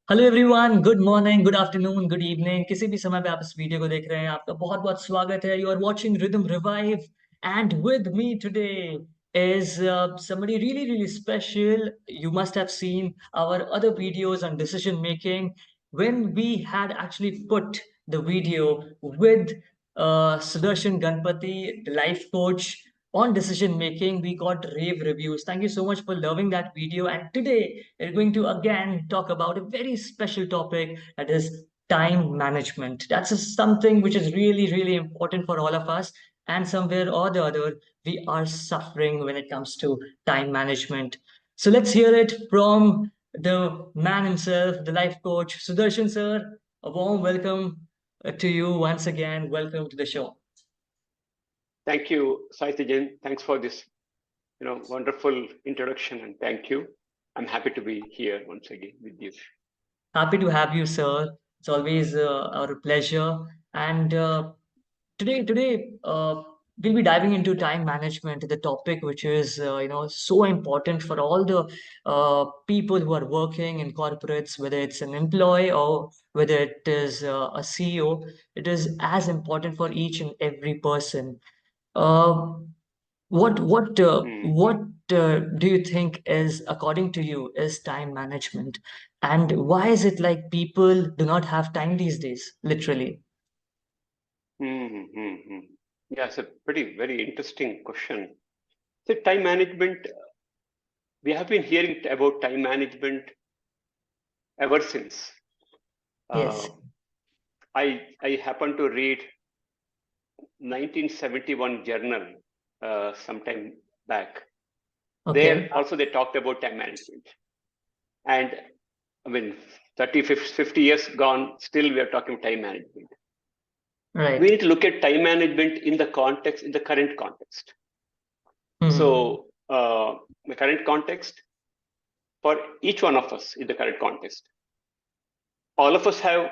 Hello everyone, good morning, good afternoon, good evening. किसी भी समय पे आप इस वीडियो को देख रहे हैं, आपका बहुत बहुत स्वागत है। You are watching Rhythm Revive and with me today is somebody really really special. You must have seen our other videos on decision making when we had actually put the video with Sudarshan Ganpati, the life coach, on decision making. We got rave reviews. Thank you so much for loving that video. And today we're going to again talk about a very special topic, that is time management. That's something which is really, really important for all of us. And somewhere or the other, we are suffering when it comes to time management. So let's hear it from the man himself, the life coach, Sudarshan sir. A warm welcome to you once again. Welcome to the show. Thank you, Saityajan. Thanks for this, wonderful introduction, and thank you. I'm happy to be here once again with you. Happy to have you, sir. It's always our pleasure. And today, we'll be diving into time management, the topic which is so important for all the people who are working in corporates, whether it's an employee or whether it is a CEO. It is as important for each and every person. Uh, what Mhm. do you think is, according to you, is time management, and why is it like people do not have time these days, literally? Mhm. Yeah, it's a very interesting question. So, time management, we have been hearing about time management ever since. Yes. Uh, I happened to read 1971 journal sometime back. There Okay. also they talked about time management. And I mean, 30, 50 years gone, still we are talking time management. We Right. need to look at time management in the context, in the current context. Hmm. So, the current context for each one of us in the current context, all of us have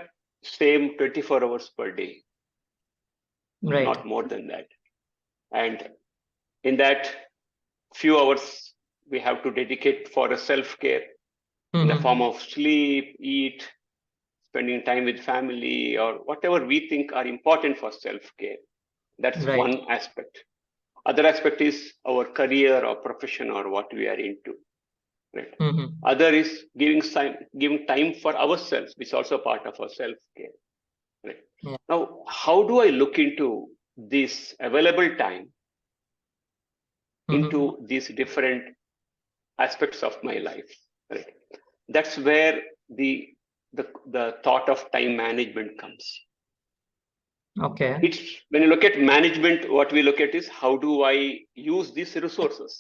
same 24 hours per day, Right. not more than that. And in that few hours, we have to dedicate for a self-care in the form Hmm. of sleep, eat, spending time with family, or whatever we think are important for self-care. That's Right. one aspect. Other aspect is our career or profession or what we are into. Right. Hmm. Other is giving time for ourselves, which is also part of our self-care. Right. Yeah. Now, how do I look into this available time Hmm. into these different aspects of my life? Right. That's where the thought of time management comes. Okay. It's when you look at management, what we look at is how do I use these resources?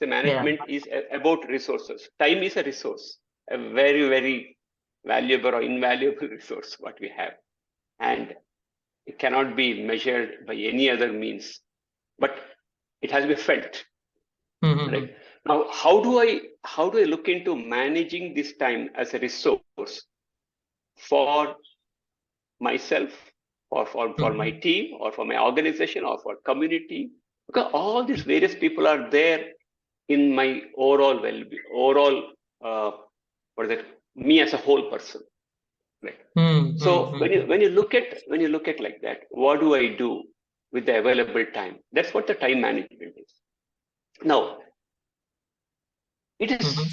The Yeah. management is about resources. Time is a resource, a very valuable or invaluable resource what we have, and it cannot be measured by any other means, but it has to be felt. Hmm. Right. Now, how do I look into managing this time as a resource for myself, or for my Hmm. team, or for my organization, or for community? Because all these various people are there in my overall well-being, overall, uh, what is it? Me as a whole person, right? So when you look at like that, what do I do with the available time? That's what the time management is. Now, it is Hmm.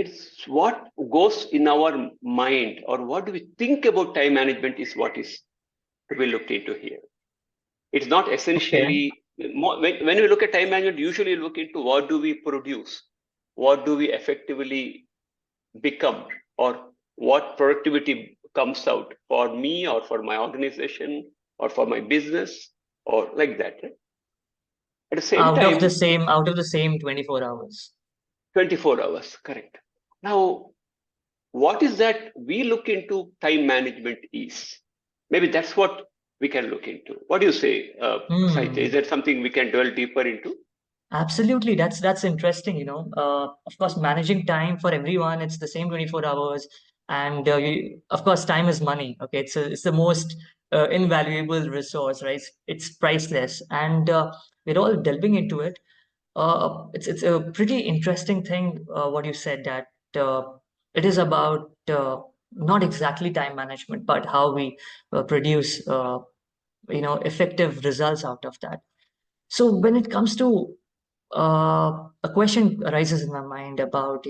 it's what goes in our mind, or what do we think about time management is what is to be looked into here. It's not Okay. essentially when we look at time management, usually look into what do we produce, what do we effectively become, or what productivity comes out for me or for my organization or for my business or like that. Right? At the same time, Out of the same 24 hours. 24 hours, correct. Now, what is that we look into time management is? Maybe that's what we can look into. What do you say, Saitya? Is Hmm. that something we can dwell deeper into? Absolutely. That's interesting, Of course, managing time for everyone, it's the same 24 hours. And of course, time is money. Okay. It's the most invaluable resource, right? It's priceless. And we're all delving into it. It's a pretty interesting thing, what you said, that it is about not exactly time management, but how we produce effective results out of that. So when it comes to a question arises in my mind about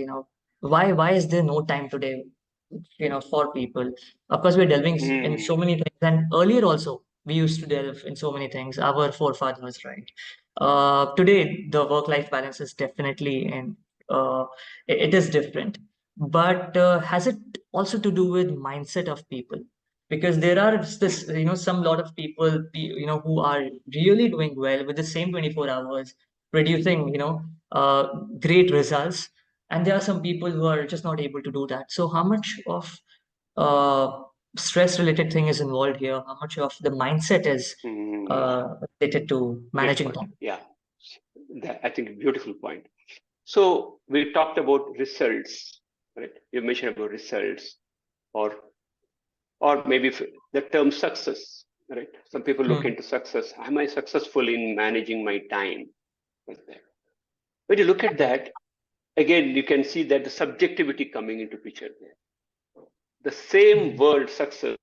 why is there no time today for people. Of course, we're delving in so Hmm. many things, and earlier also we used to delve in so many things. Our forefathers, right? Today, the work-life balance is definitely in. Uh, it is different, but has it also to do with mindset of people? Because there are this, some lot of people, who are really doing well with the same 24 hours, producing, great results, and there are some people who are just not able to do that. So how much of uh, stress related thing is involved here? How much of the mindset is Hmm. related to Great managing point. time? Yeah, that, I think beautiful point. So we talked about results, right? You mentioned about results, or maybe the term success, right? Some people look Hmm. into success. Am I successful in managing my time? Like that. When you look at Right. that, again, you can see that the subjectivity coming into picture there. The same Hmm. word success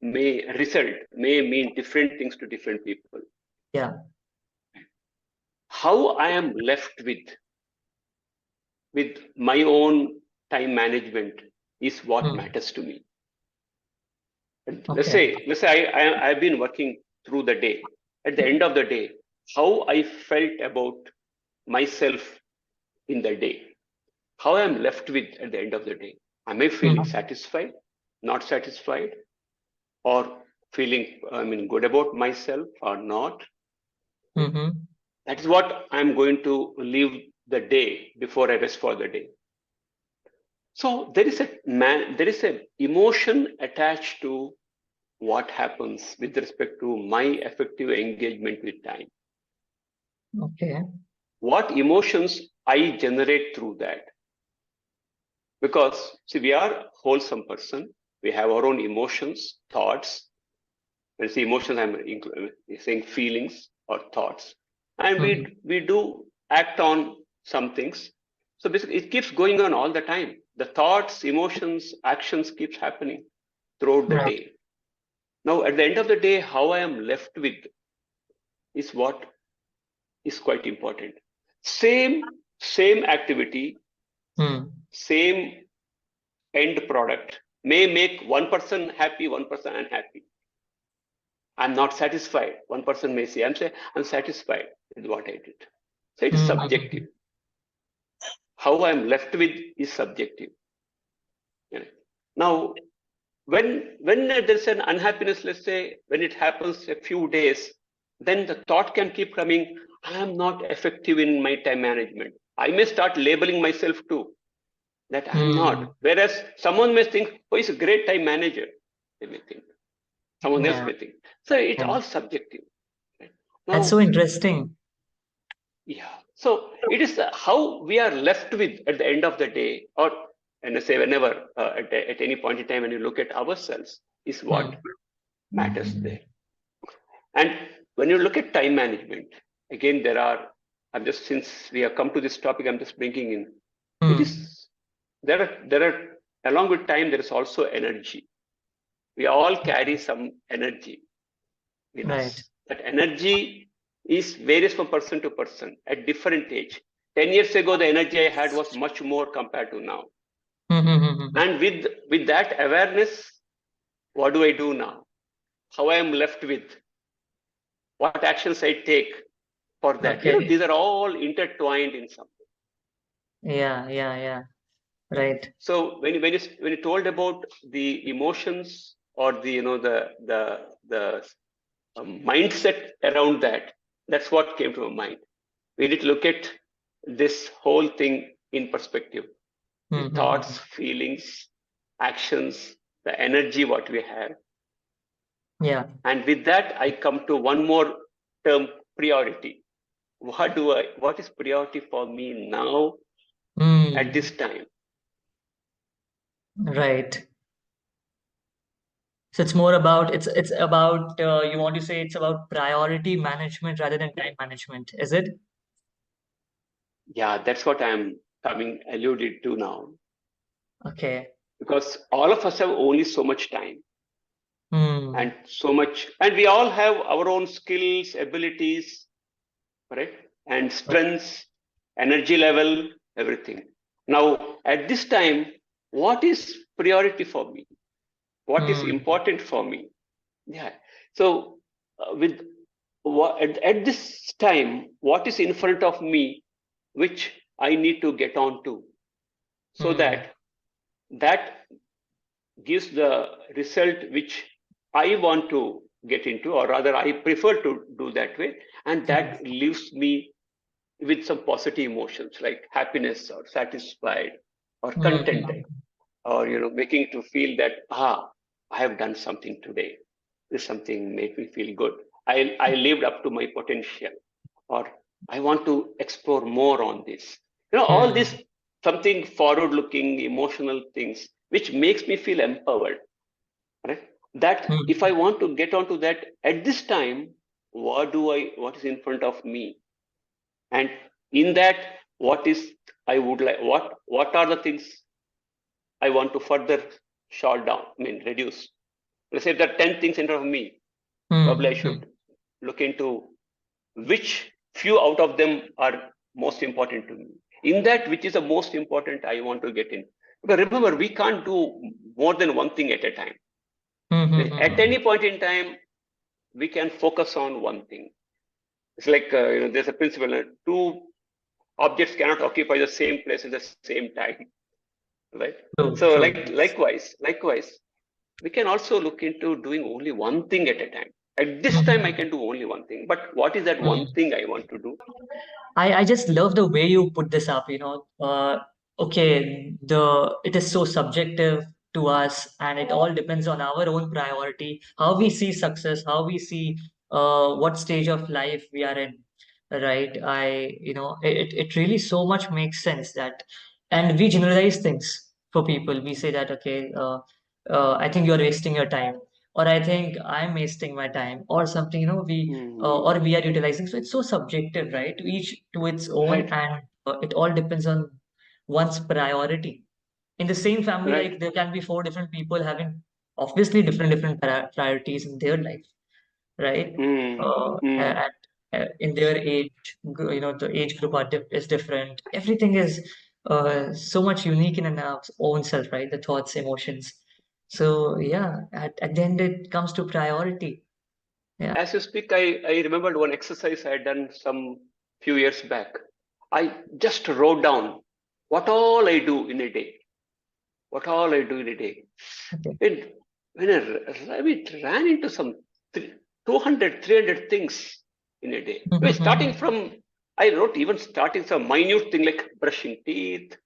may mean different things to different people. Yeah. How I am left with my own time management is what Hmm. matters to me. Okay. Let's say I've been working through the day. At the end of the day, how I felt about myself in the day, how I'm left with at the end of the day. Am I feeling Hmm. satisfied, not satisfied, or feeling, I mean, good about myself or not? Hmm. That is what I'm going to live the day before I rest for the day. So there is a emotion attached to what happens with respect to my effective engagement with time. Okay. What emotions I generate through that. Because see, we are a wholesome person. We have our own emotions, thoughts. When I say emotions, I'm saying feelings or thoughts. And Hmm. we do act on some things. So basically it keeps going on all the time. The thoughts, emotions, actions keeps happening throughout the Right. day. Now at the end of the day, how I am left with is what is quite important. Same activity, Hmm. same end product may make one person happy, one person unhappy. I'm not satisfied. One person may say, I'm satisfied with what I did. So it is Hmm. Hmm. subjective. How I'm left with is subjective. You know. Now, when there's an unhappiness, let's say when it happens a few days, then the thought can keep coming. I am not effective in my time management. I may start labeling myself too that I'm Hmm. not. Whereas someone may think, oh, he's a great time manager. They may think. Someone else Yeah. may think. So it's Yeah. all subjective. Right? That's so Now, interesting. yeah. So it is how we are left with at the end of the day, or and I say whenever at any point in time when you look at ourselves, is what Hmm. matters there. And when you look at time management, again there are. I'm just since we have come to this topic, I'm just bringing in. It Hmm. is there are along with time there is also energy. We all carry some energy in Right. us. That energy is varies from person to person at different age. 10 years ago, the energy I had was much more compared to now. Hmm. Hmm. Hmm. Hmm. And with that awareness, what do I do now? How I am left with? What actions I take for that? Okay. These are all intertwined in some way. Yeah. Yeah. Yeah. Right. So when you told about the emotions or the mindset around that, that's what came to my mind. We need to look at this whole thing in perspective. The Hmm. Hmm. Hmm. thoughts, feelings, actions, the energy what we have. Yeah. And with that, I come to one more term, priority. What is priority for me now at Hmm. this time? Right. So it's more about it's about you want to say it's about priority management rather than time management, is it? Yeah, that's what I'm coming alluded to now. Okay. because all of us have only so much time Hmm. and so much, and we all have our own skills, abilities, right? And strengths, energy level, everything. Now, at this time, what is priority for me? What is Hmm. important for me? Yeah. So, with at this time, what is in front of me, which I need to get on to, so Hmm. that gives the result which I want to get into, or rather, I prefer to do that way, and Hmm. that leaves me with some positive emotions like happiness or satisfied or Hmm. contented, or making to feel that I have done something today. This something made me feel good. I lived up to my potential, or I want to explore more on this. All Hmm. this something forward looking emotional things which makes me feel empowered, right? That if I Hmm. want to get onto that at this time, what is in front of me, and in that, what is I would like, what are the things I want to further short down, I mean reduce. Let's say there are 10 things in front of me. Probably I Hmm. should look into which few out of them are most important to me. In that, which is the most important I want to get in. Because remember, we can't do more than one thing at a time. Hmm. At Hmm. any point in time, we can focus on one thing. It's like, there's a principle, two objects cannot occupy the same place at the same time, right? True, So true. likewise, we can also look into doing only one thing at a time. At this time, I Hmm. can do only one thing, but what is that one Hmm. thing I want to do? I just love the way you put this up, you know. Okay, it is so subjective to us, and it all depends on our own priority, how we see success, how we see what stage of life we are in, right? It really so much makes sense that, and we generalize things for people. We say that, okay, I think you're wasting your time, or I think I'm wasting my time, or something, or Hmm. we are utilizing. So it's so subjective, right? To each to its own, Right, and it all depends on one's priority. In the same family, like right. there can be four different people having obviously different priorities in their life, right? Hmm. Hmm. And in their age, the age group is different. Everything is so much unique in our own self, right? The thoughts, emotions. So yeah, at the end, it comes to priority. Yeah. As you speak, I remembered one exercise I had done some few years back. I just wrote down what all I do in a day. What all I do in a day. Okay. And when I ran into some 200, 300 things in a day. I mean, starting from, I wrote even starting some minute thing like brushing teeth,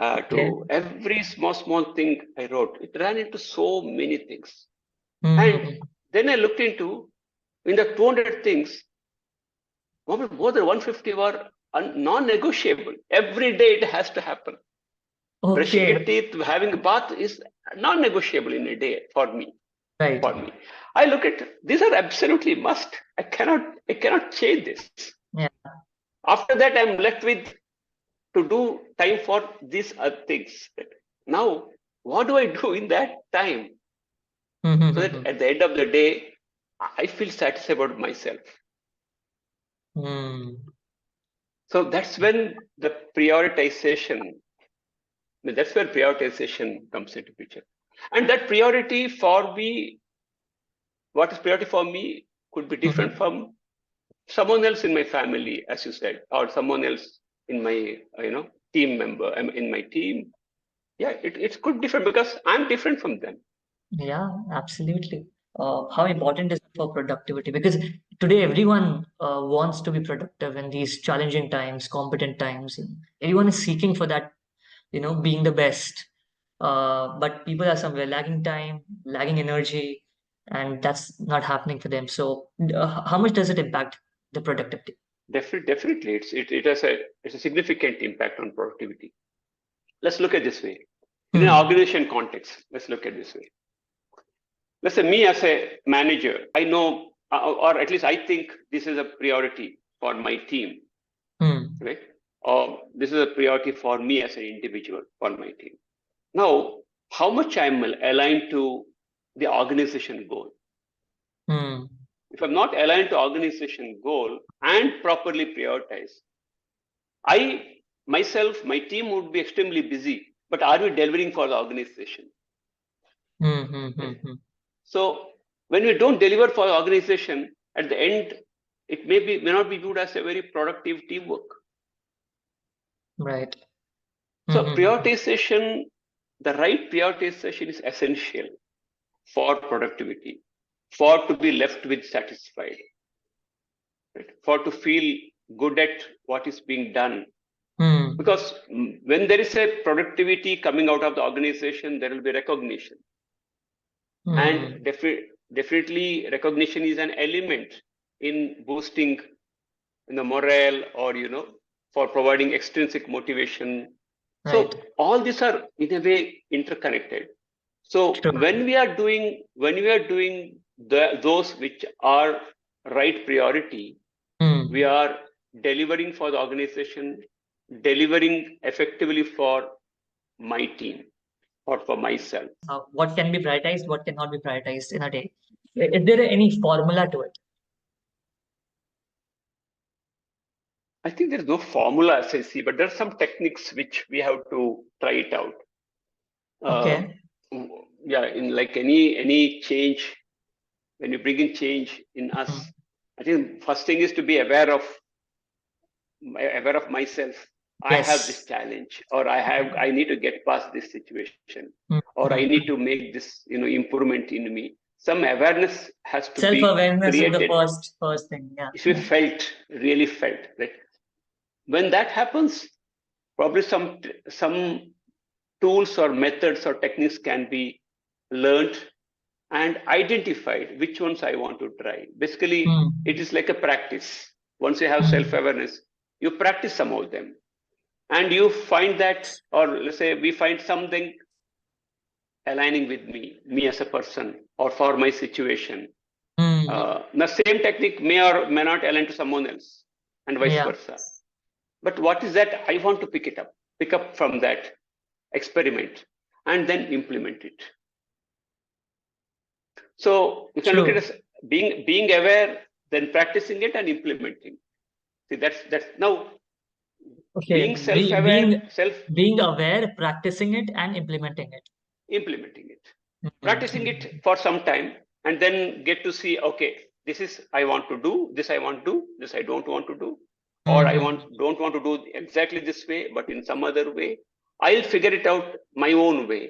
Okay. to every small thing I wrote. It ran into so many things. And Mm-hmm. then I looked into, in the 200 things, more than 150 were non-negotiable. Every day it has to happen. Brushing your Okay. teeth, having a bath is non-negotiable in a day for me. Right. For me, I look at these are absolutely must. I cannot change this. Yeah. After that, I'm left with to do time for these other things. Now, what do I do in that time so that Mm-hmm. at the end of the day, I feel satisfied about myself? Mm. So that's when the prioritization, that's where prioritization comes into picture. And that priority for me, what is priority for me could be different Mm-hmm. from someone else in my family, as you said, or someone else in my, team member, in my team. Yeah, it could differ because I'm different from them. Yeah, absolutely. How important is it for productivity? Because today everyone wants to be productive in these challenging times, competent times. Everyone is seeking for that, being the best. But people are somewhere lagging time, lagging energy, and that's not happening for them. So, how much does it impact the productivity? Definitely, it's a significant impact on productivity. Let's look at this way. In an Hmm. organization context, let's look at this way. Let's say me as a manager, I know, or at least I think this is a priority for my team, Hmm. right? Or this is a priority for me as an individual for my team. Now, how much I'm aligned to the organization goal. Hmm. If I'm not aligned to organization goal and properly prioritize, I myself, my team would be extremely busy, but are we delivering for the organization? Hmm. Hmm. Hmm. Right? Hmm. So when we don't deliver for the organization, at the end, it may not be viewed as a very productive teamwork. Right. Hmm. So Hmm. Hmm. prioritization, the right prioritization is essential for productivity, for to be left with satisfied, right? For to feel good at what is being done. Hmm. Because when there is a productivity coming out of the organization, there will be recognition. And Hmm. definitely recognition is an element in boosting the morale, or for providing extrinsic motivation. Right. So all these are in a way interconnected. So True. when we are doing those which are right priority, we Hmm. are delivering for the organization, delivering effectively for my team or for myself. What can be prioritized, what cannot be prioritized in a day? Is there any formula to it? I think there's no formula as I see, but there are some techniques which we have to try it out. Uh, Okay. yeah, in like any change, when you bring in change in Hmm. us, I think first thing is to be aware of myself. I have this Yes. challenge, or I need to get past this situation, Hmm. or I Hmm. need to make this improvement in me. Some awareness has to be Self-awareness is the created. first thing. Yeah. If we really felt, right? When that happens, probably some tools or methods or techniques can be learned and identified which ones I want to try. Basically, Hmm. it is like a practice. Once you have Hmm. self-awareness, you practice some of them, and you find that, or let's say we find something aligning with me as a person, or for my situation. Hmm. The same technique may or may not align to someone else, and vice Yeah. versa. But what is that? I want to pick up from that experiment, and then implement it. So you can look at it True. as being aware, then practicing it and implementing. See, that's now Okay. being self-aware, Being aware, practicing it, and implementing it. implementing it, Hmm. practicing it for some time, and then get to see, okay, this is I want to do, this I want to do, this I don't want to do, or I Hmm. don't want to do exactly this way, but in some other way. I'll figure it out my own way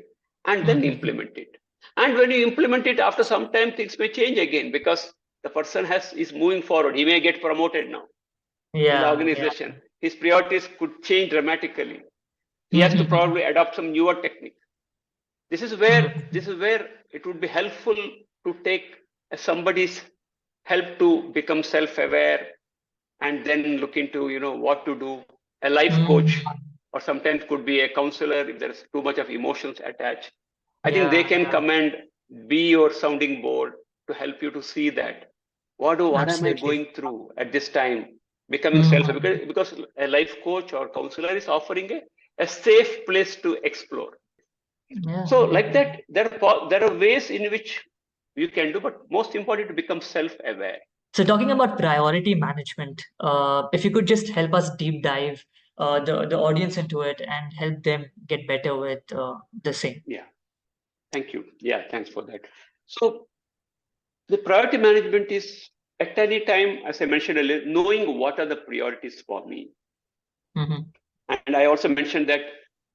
and Hmm. then Hmm. implement it. And when you implement it, after some time, things may change again because the person is moving forward. He may get promoted now in the Yeah. Yeah. organization. His priorities could change dramatically. He Hmm. has to Hmm. Hmm. probably adopt some newer technique. This is Hmm. where this is where it would be helpful to take somebody's help to become self-aware, and then look into what to do. A life coach, Hmm. or sometimes could be a counselor if there's too much of emotions attached. I think they Yeah. can Yeah. come and be your sounding board to help you to see that what am I Absolutely. going through at this time, becoming self, Hmm. because a life coach or counselor is offering a safe place to explore. Yeah. So Yeah. like that, there are ways in which you can do, but most important to become self-aware. So talking about priority management, if you could just help us deep dive the audience into it and help them get better with the same. Yeah, thank you. Yeah, thanks for that. So the priority management is, at any time, as I mentioned earlier, knowing what are the priorities for me. Hmm. And I also mentioned that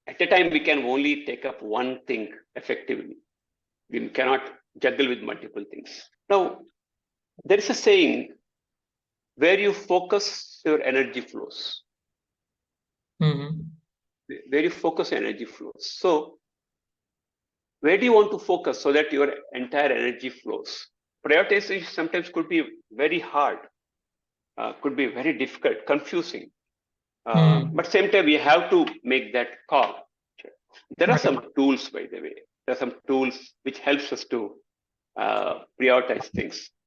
at a time we can only take up one thing effectively. We cannot juggle with multiple things. Now, there is a saying, where you focus, your energy flows. Hmm. Where you focus, energy flows. So where do you want to focus so that your entire energy flows? Prioritization sometimes could be very hard, could be very difficult, confusing. Hmm. But same time, we have to make that call. There are Right. some tools, by the way. There are some tools which helps us to prioritize things.